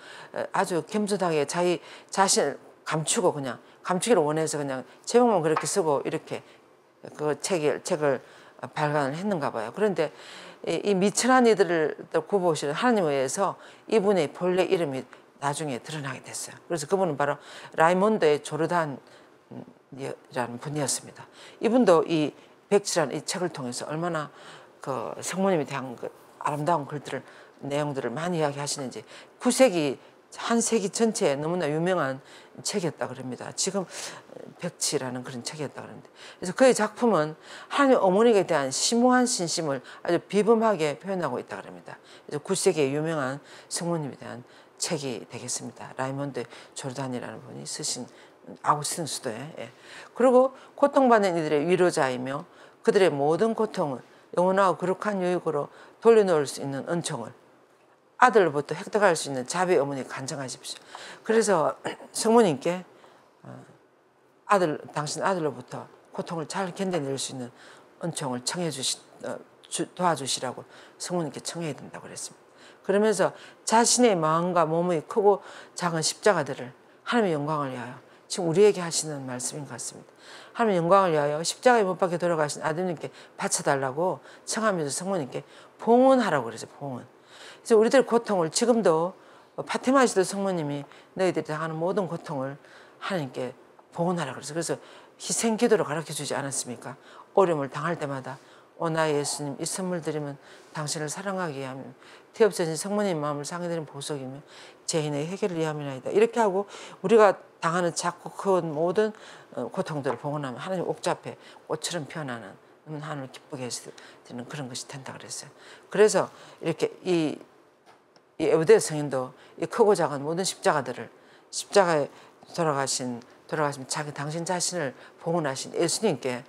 아주 겸손하게 자기 자신을 감추기를 원해서 그냥 제목만 그렇게 쓰고 이렇게 그 책을 발간을 했는가 봐요. 그런데 이 미천한 이들을 구보시는 하나님에 의해서 이분의 본래 이름이 나중에 드러나게 됐어요. 그래서 그분은 바로 라이몬드의 조르단이라는 분이었습니다. 이분도 이 백지라는 이 책을 통해서 얼마나 그 성모님에 대한 그 아름다운 글들을 내용들을 많이 이야기하시는지 9세기 한 세기 전체에 너무나 유명한 책이었다 그럽니다. 지금 백치라는 그런 책이었다 그러는데 그래서 그의 작품은 하나님 어머니에 대한 심오한 신심을 아주 비범하게 표현하고 있다 그럽니다. 그래서 9세기의 유명한 성모님에 대한 책이 되겠습니다. 라이몬드 조르단이라는 분이 쓰신 아우스틴 수도에. 예. 그리고 고통받는 이들의 위로자이며 그들의 모든 고통을 영원하고 거룩한 유익으로 돌려놓을 수 있는 은총을 아들로부터 획득할 수 있는 자비 어머니 간청하십시오. 그래서 성모님께 당신 아들로부터 고통을 잘 견뎌낼 수 있는 은총을 도와주시라고 성모님께 청해야 된다고 그랬습니다. 그러면서 자신의 마음과 몸의 크고 작은 십자가들을 하나님의 영광을 위하여 지금 우리에게 하시는 말씀인 것 같습니다. 하나님의 영광을 위하여 십자가에 못 박혀 돌아가신 아드님께 바쳐달라고 청하면서 성모님께 봉헌하라고 그랬어요. 봉헌. 그래서 우리들 고통을 지금도 파티마시도 성모님이 너희들이 당하는 모든 고통을 하나님께 봉헌하라 그랬어요. 그래서 희생 기도를 가르쳐 주지 않았습니까? 어려움을 당할 때마다 오 나의 예수님 이 선물 드리면 당신을 사랑하기 위하며 태없어진 성모님 마음을 상해드린 보석이며 죄인의 해결을 위함이나이다. 이렇게 하고 우리가 당하는 작고 큰 모든 고통들을 봉헌하면 하나님 옥좌 앞에 꽃처럼 피어나는 하나님을 기쁘게 해주는 그런 것이 된다 그랬어요. 그래서 이렇게 이 에우대 성인도 이 크고 작은 모든 십자가에 돌아가신 당신 자신을 봉헌하신 예수님께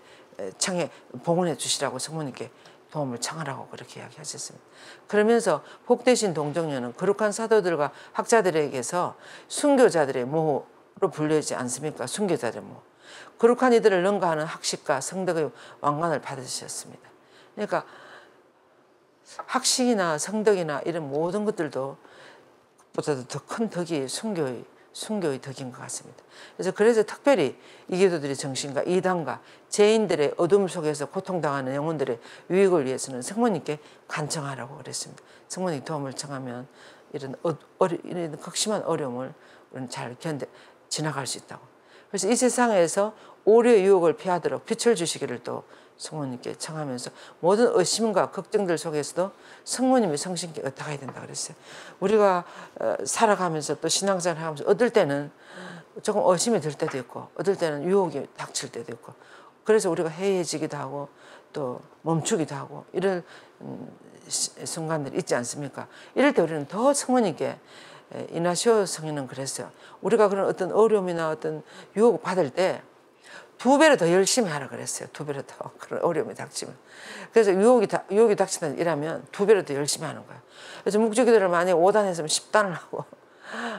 봉헌해 주시라고 성모님께 도움을 청하라고 그렇게 이야기하셨습니다. 그러면서 복되신 동정녀는 거룩한 사도들과 학자들에게서 순교자들의 모로 불리지 않습니까? 순교자들의 모. 거룩한 이들을 능가하는 학식과 성덕의 왕관을 받으셨습니다. 그러니까 학식이나 성덕이나 이런 모든 것들도 보다도 더 큰 덕이 순교의 순교의 덕인 것 같습니다. 그래서 특별히 이 기도들의 정신과 이단과 죄인들의 어둠 속에서 고통당하는 영혼들의 유익을 위해서는 성모님께 간청하라고 그랬습니다. 성모님 도움을 청하면 이런 극심한 어려움을 우리는 잘 지나갈 수 있다고. 그래서 이 세상에서 오류의 유혹을 피하도록 빛을 주시기를 또 성모님께 청하면서 모든 의심과 걱정들 속에서도 성모님의 성신께 의탁해야 된다 그랬어요. 우리가 살아가면서 또 신앙생활 하면서 어떨 때는 조금 의심이 들 때도 있고 어떨 때는 유혹이 닥칠 때도 있고 그래서 우리가 해이해지기도 하고 또 멈추기도 하고 이런 순간들이 있지 않습니까? 이럴 때 우리는 더 성모님께 이나시오 성인은 그랬어요. 우리가 그런 어떤 어려움이나 어떤 유혹을 받을 때 2배로 더 열심히 하라 그랬어요. 2배로 더 그런 어려움이 닥치면. 그래서 유혹이 닥치는 일하면 2배로 더 열심히 하는 거예요. 그래서 묵주기도를 만약에 5단 했으면 10단을 하고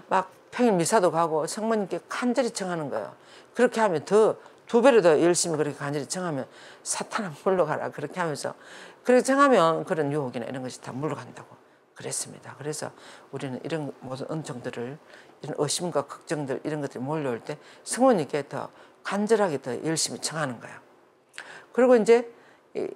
막 평일 미사도 가고 성모님께 간절히 청하는 거예요. 그렇게 하면 더 2배로 더 열심히 그렇게 간절히 청하면 사탄아 물러가라 그렇게 하면서 그렇게 청하면 그런 유혹이나 이런 것이 다 물러간다고 그랬습니다. 그래서 우리는 이런 모든 은총들을 이런 의심과 걱정들 이런 것들이 몰려올 때 성모님께 더 간절하게 더 열심히 청하는 거예요. 그리고 이제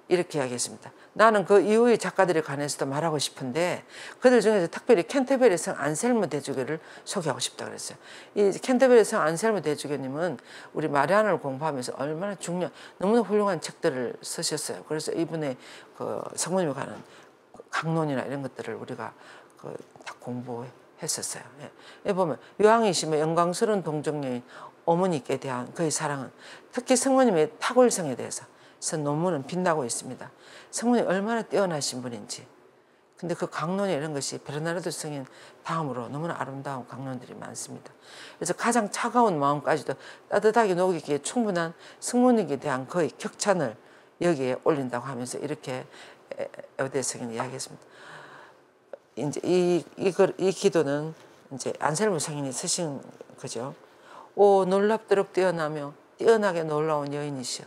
이렇게 이야기했습니다. 나는 그 이후의 작가들에 관해서도 말하고 싶은데 그들 중에서 특별히 캔터베리 성 안셀모 대주교를 소개하고 싶다 그랬어요. 이 캔터베리 성 안셀모 대주교님은 우리 마리안을 공부하면서 얼마나 너무나 훌륭한 책들을 쓰셨어요. 그래서 이분의 그 성모님에 관한 강론이나 이런 것들을 우리가 다 공부했었어요. 예. 보면 요한이심의 영광스러운 동정녀인 어머니께 대한 그의 사랑은 특히 성모님의 탁월성에 대해서 논문은 빛나고 있습니다. 성모님 얼마나 뛰어나신 분인지. 근데 그 강론이 이런 것이 베르나르도 성인 다음으로 너무나 아름다운 강론들이 많습니다. 그래서 가장 차가운 마음까지도 따뜻하게 녹이기에 충분한 성모님에 대한 그의 격찬을 여기에 올린다고 하면서 이렇게 에우대 성인이 이야기했습니다. 이제 이 기도는 이제 안셀모 성인이 쓰신 거죠. 오 놀랍도록 뛰어나며 뛰어나게 놀라운 여인이시여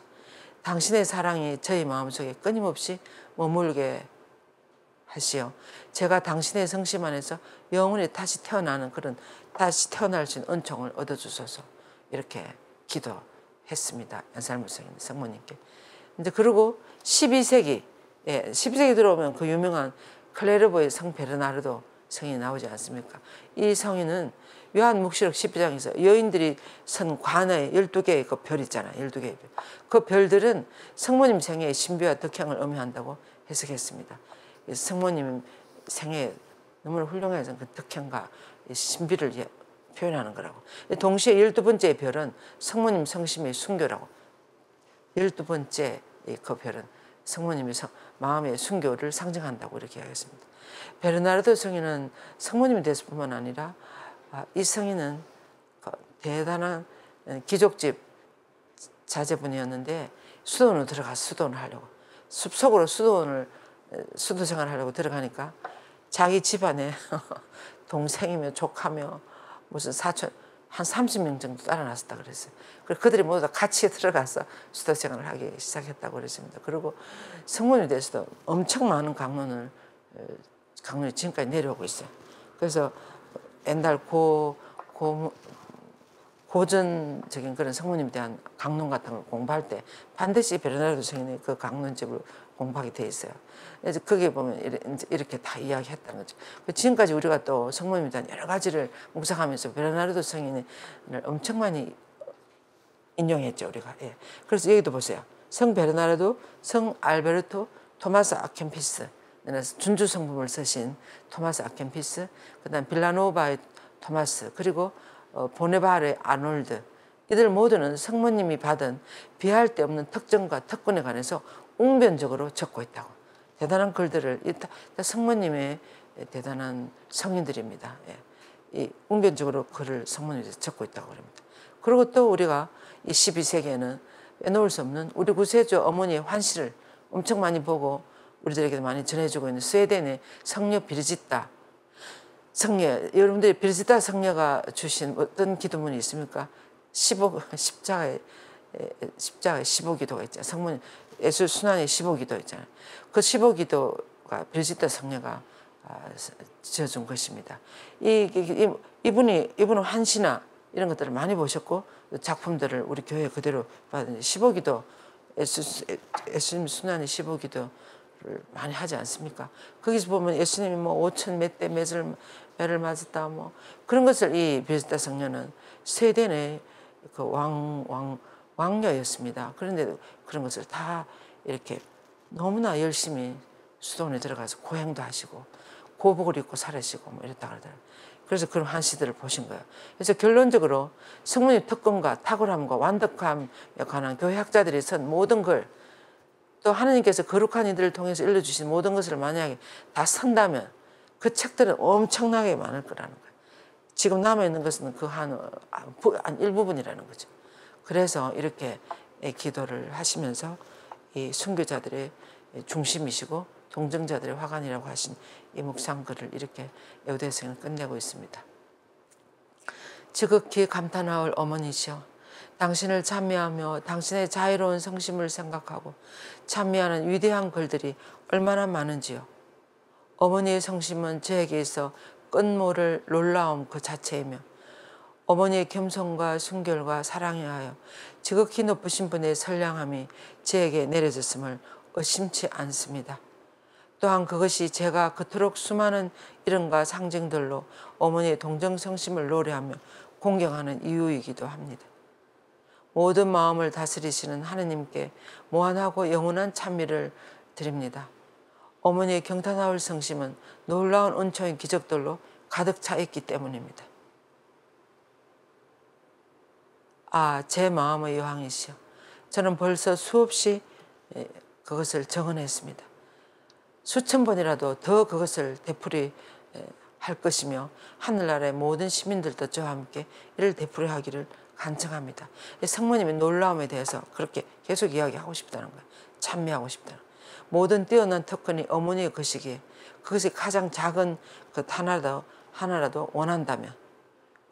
당신의 사랑이 저희 마음속에 끊임없이 머물게 하시오. 제가 당신의 성심 안에서 영원히 다시 태어나는 그런 다시 태어날 수 있는 은총을 얻어주소서 이렇게 기도했습니다. 안셀모 성인 성모님께. 이제 그리고 12세기 12세기 들어오면 그 유명한 클레르보의 성 베르나르도 성인이 나오지 않습니까? 이 성인은 요한묵시록 12장에서 여인들이 선 관의 12개의 그 별 있잖아요. 12개의 별. 그 별들은 성모님 생애의 신비와 덕향을 의미한다고 해석했습니다. 성모님 생애 너무나 훌륭해서 그 덕향과 신비를 표현하는 거라고. 동시에 12번째 별은 성모님 성심의 순교라고. 12번째 그 별은 성모님의 마음의 순교를 상징한다고 이렇게 이야기했습니다. 베르나르도 성인은 성모님에 대해서뿐만 아니라 이 성인은 대단한 귀족집 자제분이었는데 수도원으로 들어가서 수도원을 하려고 숲속으로 수도 생활을 하려고 들어가니까 자기 집안에 동생이며 조카며 무슨 사촌 한 30명 정도 따라 나섰다 그랬어요. 그래서 그들이 모두 다 같이 들어가서 수도 생활을 하기 시작했다고 그랬습니다. 그리고 성모님에 대해서도 엄청 많은 강론이 지금까지 내려오고 있어요. 그래서 옛날 고전적인 그런 성모님에 대한 강론 같은 걸 공부할 때 반드시 베르나르도 성인의 그 강론집을 공부하게 돼 있어요. 그래서 거기에 보면 이렇게 다 이야기했다는 거죠. 지금까지 우리가 또 성모님에 대한 여러 가지를 묵상하면서 베르나르도 성인을 엄청 많이 인용했죠, 우리가. 예. 그래서 여기도 보세요. 성 베르나르도, 성 알베르토, 토마스 아켄피스, 준주 성품을 쓰신 토마스 아켄피스, 그다음 빌라노바의 토마스, 그리고 보네바르의 아놀드, 이들 모두는 성모님이 받은 비할 데 없는 특정과 특권에 관해서 웅변적으로 적고 있다고. 대단한 글들을 성모님의 대단한 성인들입니다. 예. 이 웅변적으로 글을 성모님에 적고 있다고 합니다. 그리고 또 우리가 이 12세기에는 빼놓을 수 없는 우리 구세주 어머니의 환시를 엄청 많이 보고 우리들에게도 많이 전해주고 있는 스웨덴의 성녀 비르지타 성녀, 여러분들이 비르지타 성녀가 주신 어떤 기도문이 있습니까? 십자가의 15기도가 있잖아요. 성모님 예수 순환의 15기도 있잖아요. 그 15기도가 비르지타 성녀가 지어준 것입니다. 이 이분은 한시나 이런 것들을 많이 보셨고 작품들을 우리 교회 그대로 받은 15기도 예수님 순환의 15기도를 많이 하지 않습니까? 거기서 보면 예수님이 뭐 5천 몇 대 매를 맞았다 뭐 그런 것을 이 베스다 성녀는 스웨덴의 그 왕녀였습니다. 그런데 그런 것을 다 이렇게 너무나 열심히 수도원에 들어가서 고행도 하시고 고복을 입고 살으시고 뭐 이랬다 그러더라고요. 그래서 그런 한시들을 보신 거예요. 그래서 결론적으로 성모님 특권과 탁월함과 완벽함에 관한 교회 학자들이 쓴 모든 걸 또 하나님께서 거룩한 이들을 통해서 일러주신 모든 것을 만약에 다 쓴다면 그 책들은 엄청나게 많을 거라는 거예요. 지금 남아있는 것은 그 한 일부분이라는 거죠. 그래서 이렇게 기도를 하시면서 이 순교자들의 중심이시고 동정자들의 화관이라고 하신 이 묵상글을 이렇게 에우대서는 끝내고 있습니다. 지극히 감탄하올 어머니시여, 당신을 찬미하며 당신의 자유로운 성심을 생각하고 찬미하는 위대한 글들이 얼마나 많은지요. 어머니의 성심은 저에게 있어 끝모를 놀라움 그 자체이며 어머니의 겸손과 순결과 사랑에 하여 지극히 높으신 분의 선량함이 저에게 내려졌음을 의심치 않습니다. 또한 그것이 제가 그토록 수많은 이름과 상징들로 어머니의 동정성심을 노래하며 공경하는 이유이기도 합니다. 모든 마음을 다스리시는 하느님께 무한하고 영원한 찬미를 드립니다. 어머니의 경탄하올 성심은 놀라운 은총의 기적들로 가득 차 있기 때문입니다. 제 마음의 여왕이시여, 저는 벌써 수없이 그것을 정언했습니다. 수천 번이라도 더 그것을 되풀이 할 것이며 하늘나라의 모든 시민들도 저와 함께 이를 되풀이 하기를 간청합니다. 성모님의 놀라움에 대해서 그렇게 계속 이야기하고 싶다는 거예요. 찬미하고 싶다는 거예요. 모든 뛰어난 특권이 어머니의 것이기에 그것이 가장 작은 것 하나라도 원한다면,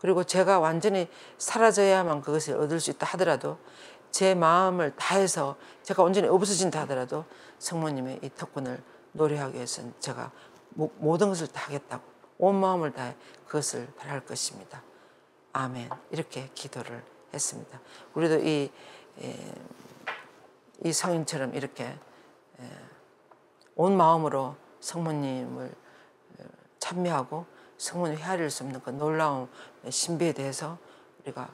그리고 제가 완전히 사라져야만 그것을 얻을 수 있다 하더라도 제 마음을 다해서 제가 온전히 없어진다 하더라도 성모님의 이 특권을 노래하기 위해서는 제가 모든 것을 다 하겠다고 온 마음을 다해 그것을 바랄 것입니다. 아멘. 이렇게 기도를 했습니다. 우리도 이 성인처럼 이렇게 온 마음으로 성모님을 찬미하고 성모님 헤아릴 수 없는 그 놀라운 신비에 대해서 우리가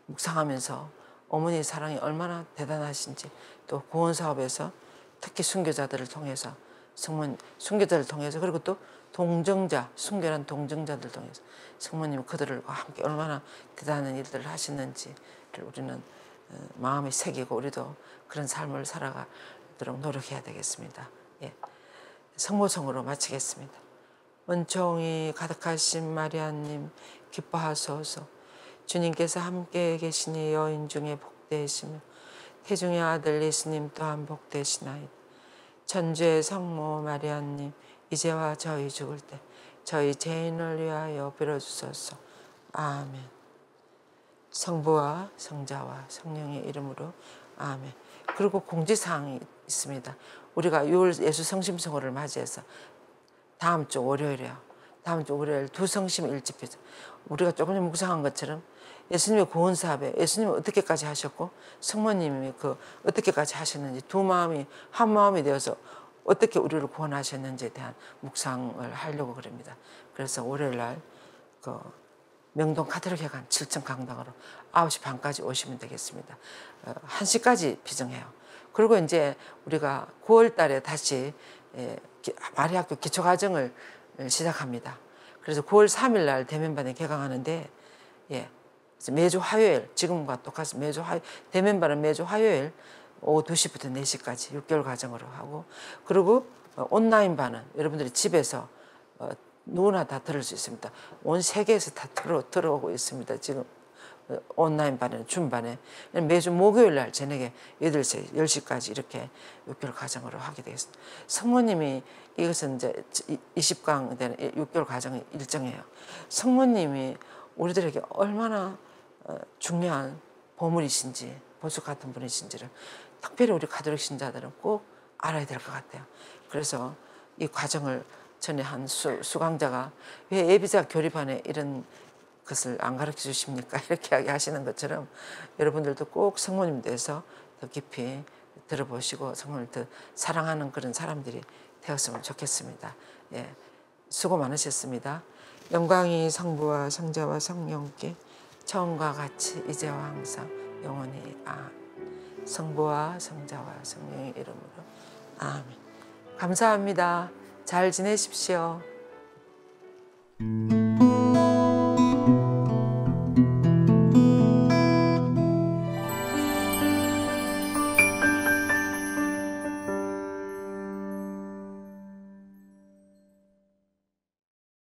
묵상하면서 어머니의 사랑이 얼마나 대단하신지, 또 구원 사업에서 특히 순교자들을 통해서 순교자를 통해서, 그리고 또 동정자, 순교란 동정자들 통해서 성모님 그들과 함께 얼마나 대단한 일들을 하시는지를 우리는 마음에 새기고 우리도 그런 삶을 살아가도록 노력해야 되겠습니다. 성모성으로 마치겠습니다. 은총이 가득하신 마리아님 기뻐하소서. 주님께서 함께 계시니 여인 중에 복되시며 태중의 아들 예수님 또한 복되시나이다. 천주의 성모 마리아님, 이제와 저희 죽을 때 저희 죄인을 위하여 빌어주소서. 아멘. 성부와 성자와 성령의 이름으로 아멘. 그리고 공지사항이 있습니다. 우리가 6월 예수 성심성호를 맞이해서 다음 주 월요일 두 성심 일집회죠. 우리가 조금 전에 묵상한 것처럼 예수님의 구원 사업에 예수님이 어떻게까지 하셨고 성모님이 그 어떻게까지 하셨는지 두 마음이 한 마음이 되어서 어떻게 우리를 구원하셨는지에 대한 묵상을 하려고 그럽니다. 그래서 월요일 날 그 명동 카톨릭회관 7층 강당으로 9시 반까지 오시면 되겠습니다. 1시까지 비정해요. 그리고 이제 우리가 9월 달에 다시 마리아학교 기초과정을 시작합니다. 그래서 9월 3일 날 대면반에 개강하는데, 매주 화요일, 지금과 똑같이 대면반은 매주 화요일 오후 2시부터 4시까지 6개월 과정으로 하고, 그리고 온라인 반은 여러분들이 집에서 누구나 다 들을 수 있습니다. 온 세계에서 다 들어오고 있습니다. 지금 온라인 반에는 줌반에 매주 목요일 날 저녁에 8시, 10시까지 이렇게 6개월 과정으로 하게 되겠습니다. 성모님이 이것은 이제 20강 되는 6개월 과정의 일정이에요. 성모님이 우리들에게 얼마나 중요한 보물이신지, 보석 같은 분이신지를 특별히 우리 가톨릭 신자들은 꼭 알아야 될 것 같아요. 그래서 이 과정을 전에 한 수강자가 왜 예비자 교리반에 이런 그것을 안 가르쳐 주십니까? 이렇게 하시는 것처럼 여러분들도 꼭 성모님 대해서 더 깊이 들어보시고 성모님을 더 사랑하는 그런 사람들이 되었으면 좋겠습니다. 예, 수고 많으셨습니다. 영광이 성부와 성자와 성령께 처음과 같이 이제와 항상 영원히 아멘. 성부와 성자와 성령의 이름으로 아멘. 감사합니다. 잘 지내십시오.